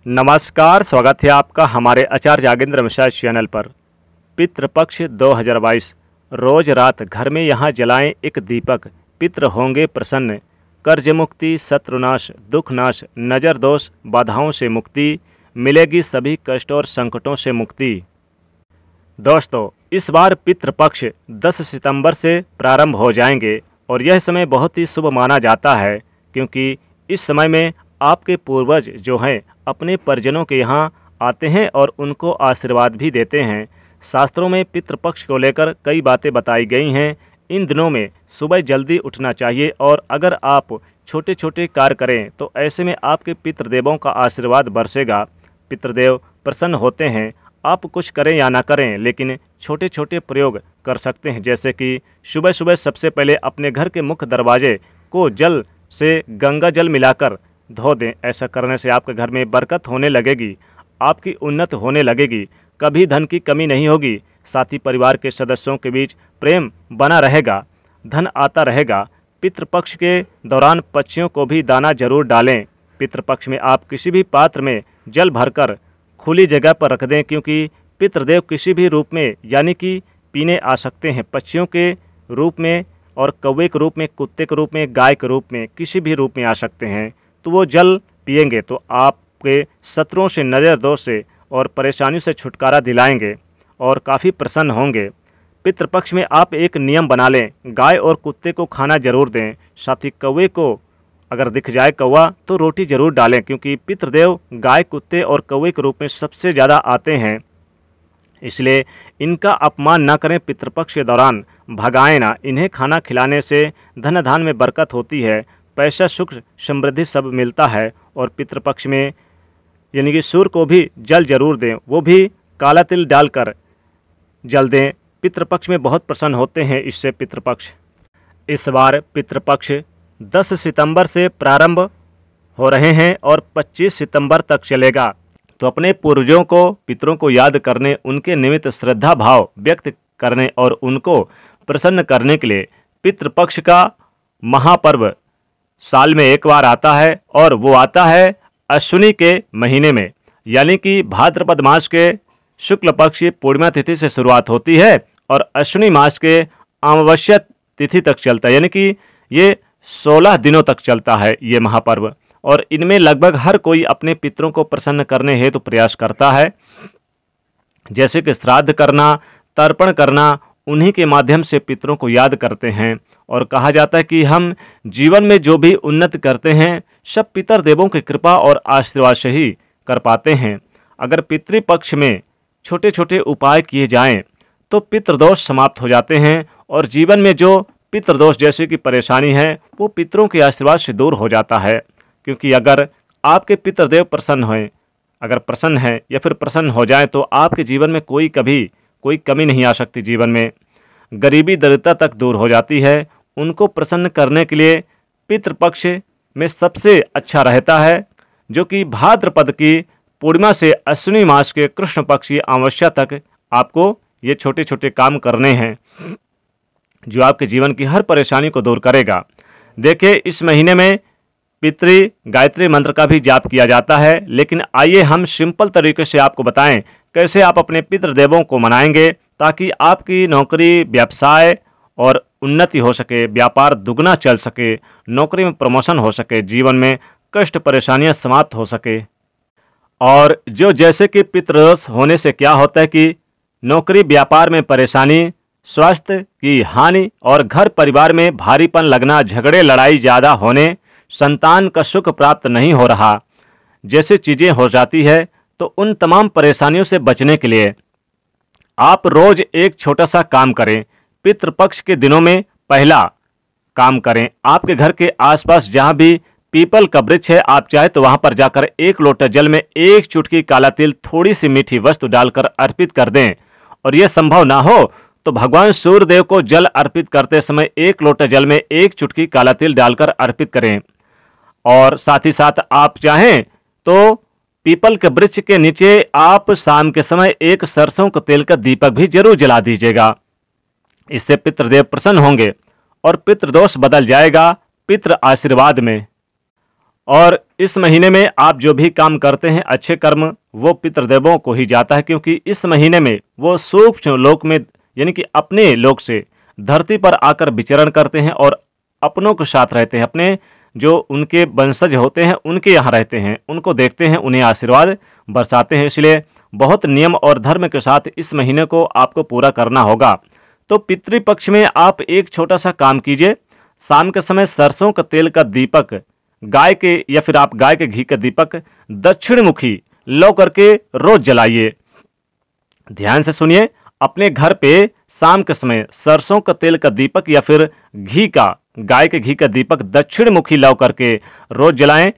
नमस्कार, स्वागत है आपका हमारे आचार्य जागेंद्र मिश्रा चैनल पर। पितृपक्ष 2022 रोज रात घर में यहाँ जलाएं एक दीपक, पितृ होंगे प्रसन्न। कर्ज मुक्ति, शत्रुनाश, दुखनाश, नज़र दोष, बाधाओं से मुक्ति, मिलेगी सभी कष्ट और संकटों से मुक्ति। दोस्तों, इस बार पितृपक्ष 10 सितंबर से प्रारंभ हो जाएंगे और यह समय बहुत ही शुभ माना जाता है, क्योंकि इस समय में आपके पूर्वज जो हैं अपने परिजनों के यहाँ आते हैं और उनको आशीर्वाद भी देते हैं। शास्त्रों में पितृपक्ष को लेकर कई बातें बताई गई हैं। इन दिनों में सुबह जल्दी उठना चाहिए और अगर आप छोटे छोटे कार्य करें तो ऐसे में आपके पितृदेवों का आशीर्वाद बरसेगा। पितृदेव प्रसन्न होते हैं। आप कुछ करें या ना करें, लेकिन छोटे छोटे प्रयोग कर सकते हैं, जैसे कि सुबह सुबह सबसे पहले अपने घर के मुख्य दरवाजे को जल से गंगा जल मिलाकर धो दें। ऐसा करने से आपके घर में बरकत होने लगेगी, आपकी उन्नति होने लगेगी, कभी धन की कमी नहीं होगी। साथ ही परिवार के सदस्यों के बीच प्रेम बना रहेगा, धन आता रहेगा। पितृपक्ष के दौरान पक्षियों को भी दाना जरूर डालें। पितृपक्ष में आप किसी भी पात्र में जल भरकर खुली जगह पर रख दें, क्योंकि पितृदेव किसी भी रूप में यानी कि पीने आ सकते हैं। पक्षियों के रूप में और कौवे के रूप में, कुत्ते के रूप में, गाय के रूप में, किसी भी रूप में आ सकते हैं। तो वो जल पिएंगे तो आपके शत्रुओं से, नज़र दोष से और परेशानियों से छुटकारा दिलाएंगे और काफ़ी प्रसन्न होंगे। पितृपक्ष में आप एक नियम बना लें, गाय और कुत्ते को खाना जरूर दें। साथ ही कौवे को अगर दिख जाए कौवा तो रोटी जरूर डालें, क्योंकि पितृदेव गाय, कुत्ते और कौवे के रूप में सबसे ज़्यादा आते हैं, इसलिए इनका अपमान ना करें। पितृपक्ष के दौरान भगाएं ना। इन्हें खाना खिलाने से धन धान में बरकत होती है, पैसा, सुख, समृद्धि सब मिलता है। और पितृपक्ष में यानी कि सूर्य को भी जल जरूर दें, वो भी काला तिल डालकर जल दें। पितृपक्ष में बहुत प्रसन्न होते हैं इससे पितृपक्ष। इस बार पितृपक्ष 10 सितंबर से प्रारंभ हो रहे हैं और 25 सितंबर तक चलेगा। तो अपने पूर्वजों को, पितरों को याद करने, उनके निमित्त श्रद्धा भाव व्यक्त करने और उनको प्रसन्न करने के लिए पितृपक्ष का महापर्व साल में एक बार आता है, और वो आता है अश्विनी के महीने में, यानी कि भाद्रपद मास के शुक्ल पक्ष की पूर्णिमा तिथि से शुरुआत होती है और अश्विनी मास के अमावस्या तिथि तक चलता है, यानी कि ये 16 दिनों तक चलता है ये महापर्व। और इनमें लगभग हर कोई अपने पितरों को प्रसन्न करने हेतु प्रयास करता है, जैसे कि श्राद्ध करना, तर्पण करना, उन्हीं के माध्यम से पितरों को याद करते हैं। और कहा जाता है कि हम जीवन में जो भी उन्नति करते हैं सब पितर देवों की कृपा और आशीर्वाद से ही कर पाते हैं। अगर पितृपक्ष में छोटे छोटे उपाय किए जाएं तो पितृदोष समाप्त हो जाते हैं और जीवन में जो पितृदोष जैसे कि परेशानी है वो पितरों के आशीर्वाद से दूर हो जाता है। क्योंकि अगर आपके पितृदेव प्रसन्न हों, अगर प्रसन्न हैं या फिर प्रसन्न हो जाएं तो आपके जीवन में कोई कमी नहीं आ सकती। जीवन में गरीबी, दरिद्रता तक दूर हो जाती है। उनको प्रसन्न करने के लिए पितृपक्ष में सबसे अच्छा रहता है, जो कि भाद्रपद की पूर्णिमा से अश्विनी मास के कृष्ण पक्ष की अमावस्या तक आपको ये छोटे छोटे काम करने हैं, जो आपके जीवन की हर परेशानी को दूर करेगा। देखिए, इस महीने में पितृ गायत्री मंत्र का भी जाप किया जाता है, लेकिन आइए हम सिंपल तरीके से आपको बताएं कैसे आप अपने पितृदेवों को मनाएंगे, ताकि आपकी नौकरी, व्यवसाय और उन्नति हो सके, व्यापार दुगना चल सके, नौकरी में प्रमोशन हो सके, जीवन में कष्ट परेशानियां समाप्त हो सके। और जो जैसे कि पितृदोष होने से क्या होता है कि नौकरी व्यापार में परेशानी, स्वास्थ्य की हानि और घर परिवार में भारीपन लगना, झगड़े लड़ाई ज़्यादा होने, संतान का सुख प्राप्त नहीं हो रहा, जैसी चीज़ें हो जाती है। तो उन तमाम परेशानियों से बचने के लिए आप रोज एक छोटा सा काम करें। पितृपक्ष के दिनों में पहला काम करें, आपके घर के आसपास जहां भी पीपल का वृक्ष है, आप चाहे तो वहां पर जाकर एक लोटा जल में एक चुटकी काला तिल, थोड़ी सी मीठी वस्तु डालकर अर्पित कर दें। और यह संभव ना हो तो भगवान सूर्यदेव को जल अर्पित करते समय एक लोटा जल में एक चुटकी काला तिल डालकर अर्पित करें। और साथ ही साथ आप चाहें तो पीपल के वृक्ष के नीचे आप शाम के समय एक सरसों के तेल का दीपक भी जरूर जला दीजिएगा। इससे पितृदेव प्रसन्न होंगे और पितृदोष बदल जाएगा पितृ आशीर्वाद में। और इस महीने में आप जो भी काम करते हैं अच्छे कर्म, वो पितृदेवों को ही जाता है, क्योंकि इस महीने में वो सूक्ष्म लोक में यानी कि अपने लोक से धरती पर आकर विचरण करते हैं और अपनों के साथ रहते हैं। अपने जो उनके वंशज होते हैं उनके यहाँ रहते हैं, उनको देखते हैं, उन्हें आशीर्वाद बरसाते हैं। इसलिए बहुत नियम और धर्म के साथ इस महीने को आपको पूरा करना होगा। तो पितृपक्ष में आप एक छोटा सा काम कीजिए। शाम के समय सरसों का तेल का दीपक गाय के या फिर आप गाय के घी का दीपक दक्षिण मुखी लौ करके रोज जलाइए। ध्यान से सुनिए, अपने घर पे शाम के समय सरसों का तेल का दीपक या फिर घी का, गाय के घी का दीपक दक्षिण मुखी लौ करके रोज जलाएं।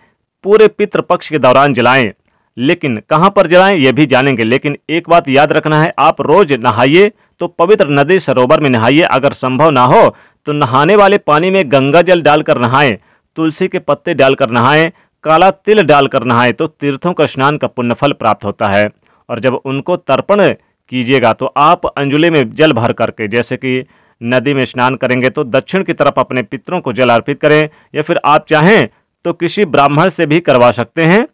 पूरे पितृपक्ष के दौरान जलाएं। लेकिन कहां पर जलाएं यह भी जानेंगे। लेकिन एक बात याद रखना है, आप रोज नहाइए तो पवित्र नदी सरोवर में नहाइए। अगर संभव ना हो तो नहाने वाले पानी में गंगा जल डालकर नहाएं, तुलसी के पत्ते डालकर नहाएं, काला तिल डालकर नहाएं, तो तीर्थों का स्नान का पुण्यफल प्राप्त होता है। और जब उनको तर्पण कीजिएगा तो आप अंजुलि में जल भर करके, जैसे कि नदी में स्नान करेंगे तो दक्षिण की तरफ अपने पितरों को जल अर्पित करें, या फिर आप चाहें तो किसी ब्राह्मण से भी करवा सकते हैं।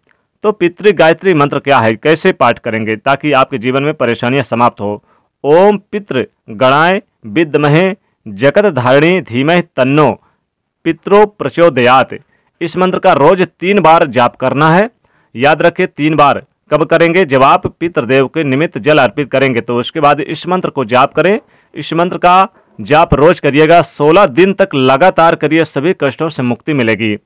तो पितृ गायत्री मंत्र क्या है, कैसे पाठ करेंगे ताकि आपके जीवन में परेशानियां समाप्त हो। ओम पितृ गणाय विद्महे जगत धारिणी धीमहि तन्नो पितरो प्रचोदयात। इस मंत्र का रोज 3 बार जाप करना है। याद रखें 3 बार। कब करेंगे, जब आप पितृदेव के निमित्त जल अर्पित करेंगे तो उसके बाद इस मंत्र को जाप करें। इस मंत्र का जाप रोज करिएगा, 16 दिन तक लगातार करिए, सभी कष्टों से मुक्ति मिलेगी।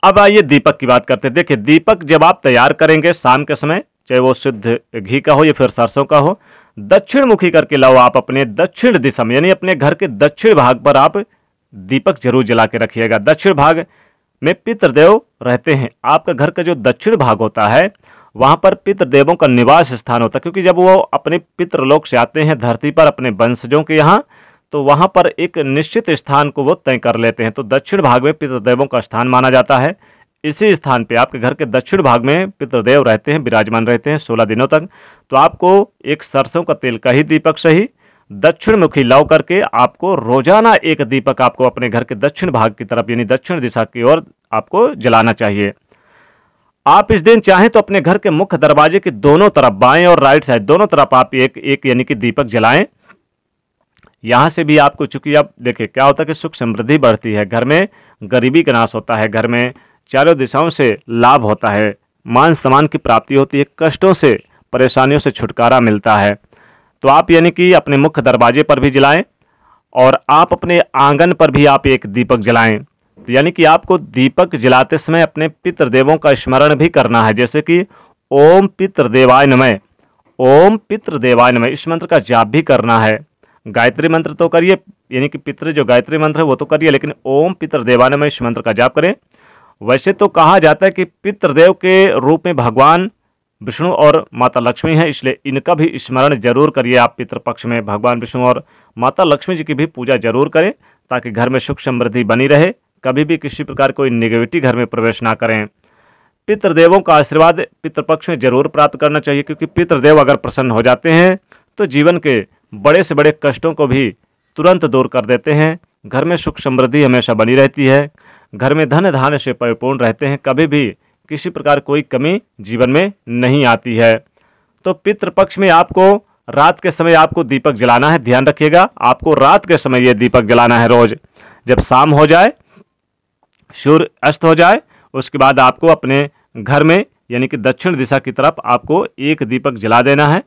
अब आइए दीपक की बात करते हैं। देखिए, दीपक जब आप तैयार करेंगे शाम के समय, चाहे वो शुद्ध घी का हो या फिर सरसों का हो, दक्षिण मुखी करके लाओ। आप अपने दक्षिण दिशा में यानी अपने घर के दक्षिण भाग पर आप दीपक जरूर जला के रखिएगा। दक्षिण भाग में पितृदेव रहते हैं। आपका घर का जो दक्षिण भाग होता है वहां पर पितृदेवों का निवास स्थान होता है, क्योंकि जब वो अपने पितृलोक से आते हैं धरती पर अपने वंशजों के यहाँ, तो वहां पर एक निश्चित स्थान को वो तय कर लेते हैं। तो दक्षिण भाग में पितृदेवों का स्थान माना जाता है। इसी स्थान पे आपके घर के दक्षिण भाग में पितृदेव रहते हैं, विराजमान रहते हैं 16 दिनों तक। तो आपको एक सरसों का तेल का ही दीपक सही दक्षिण मुखी लौ करके आपको रोजाना एक दीपक आपको अपने घर के दक्षिण भाग की तरफ यानी दक्षिण दिशा की ओर आपको जलाना चाहिए। आप इस दिन चाहें तो अपने घर के मुख्य दरवाजे के दोनों तरफ, बाएं और राइट साइड दोनों तरफ आप एक एक यानी कि दीपक जलाएं। यहां से भी आपको, चूंकि आप देखिए क्या होता है कि सुख समृद्धि बढ़ती है, घर में गरीबी का नाश होता है, घर में चारों दिशाओं से लाभ होता है, मान सम्मान की प्राप्ति होती है, कष्टों से परेशानियों से छुटकारा मिलता है। तो आप यानी कि अपने मुख्य दरवाजे पर भी जलाएं और आप अपने आंगन पर भी आप एक दीपक जलाएं। तो यानी कि आपको दीपक जलाते समय अपने पितृदेवों का स्मरण भी करना है, जैसे कि ओम पितृदेवाय नमः, ओम पितृदेवाय नमः, इस मंत्र का जाप भी करना है। गायत्री मंत्र तो करिए, यानी कि पितृ जो गायत्री मंत्र है वो तो करिए, लेकिन ओम पितृदेवाय नमः इस मंत्र का जाप करें। वैसे तो कहा जाता है कि पितृदेव के रूप में भगवान विष्णु और माता लक्ष्मी है, इसलिए इनका भी स्मरण जरूर करिए। आप पितृपक्ष में भगवान विष्णु और माता लक्ष्मी जी की भी पूजा जरूर करें, ताकि घर में सुख समृद्धि बनी रहे, कभी भी किसी प्रकार कोई नेगेटिविटी घर में प्रवेश ना करें। पितृदेवों का आशीर्वाद पितृपक्ष में जरूर प्राप्त करना चाहिए, क्योंकि पितृदेव अगर प्रसन्न हो जाते हैं तो जीवन के बड़े से बड़े कष्टों को भी तुरंत दूर कर देते हैं। घर में सुख समृद्धि हमेशा बनी रहती है, घर में धन धान्य से परिपूर्ण रहते हैं, कभी भी किसी प्रकार कोई कमी जीवन में नहीं आती है। तो पितृपक्ष में आपको रात के समय आपको दीपक जलाना है। ध्यान रखिएगा, आपको रात के समय ये दीपक जलाना है रोज। जब शाम हो जाए, सूर्य अस्त हो जाए, उसके बाद आपको अपने घर में यानी कि दक्षिण दिशा की तरफ आपको एक दीपक जला देना है।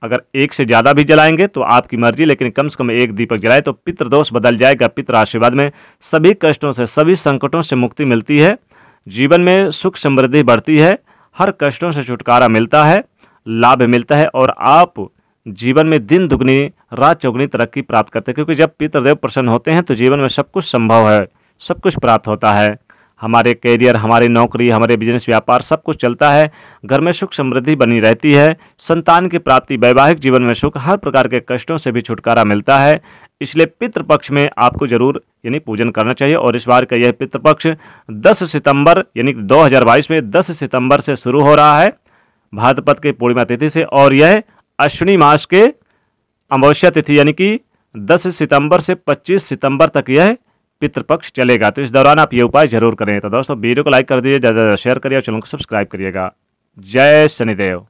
अगर एक से ज़्यादा भी जलाएंगे तो आपकी मर्जी, लेकिन कम से कम एक दीपक जलाए तो पितृदोष बदल जाएगा। पितृ आशीर्वाद में सभी कष्टों से, सभी संकटों से मुक्ति मिलती है, जीवन में सुख समृद्धि बढ़ती है, हर कष्टों से छुटकारा मिलता है, लाभ मिलता है और आप जीवन में दिन दुगनी रात चौगुनी तरक्की प्राप्त करते हैं। क्योंकि जब पितृदेव प्रसन्न होते हैं तो जीवन में सब कुछ संभव है, सब कुछ प्राप्त होता है। हमारे कैरियर, हमारी नौकरी, हमारे बिजनेस व्यापार सब कुछ चलता है, घर में सुख समृद्धि बनी रहती है, संतान की प्राप्ति, वैवाहिक जीवन में सुख, हर प्रकार के कष्टों से भी छुटकारा मिलता है। इसलिए पितृपक्ष में आपको जरूर यानी पूजन करना चाहिए। और इस बार का यह पितृपक्ष 10 सितंबर यानी 2022 में 10 सितंबर से शुरू हो रहा है, भाद्रपद के पूर्णिमा तिथि से, और यह अश्विनी मास के अमावस्या तिथि यानी कि 10 सितंबर से 25 सितंबर तक यह पितृपक्ष चलेगा। तो इस दौरान आप ये उपाय जरूर करें। तो दोस्तों वीडियो को लाइक कर दीजिए, ज़्यादा से ज़्यादा शेयर करिए और चैनल को सब्सक्राइब करिएगा। जय शनिदेव।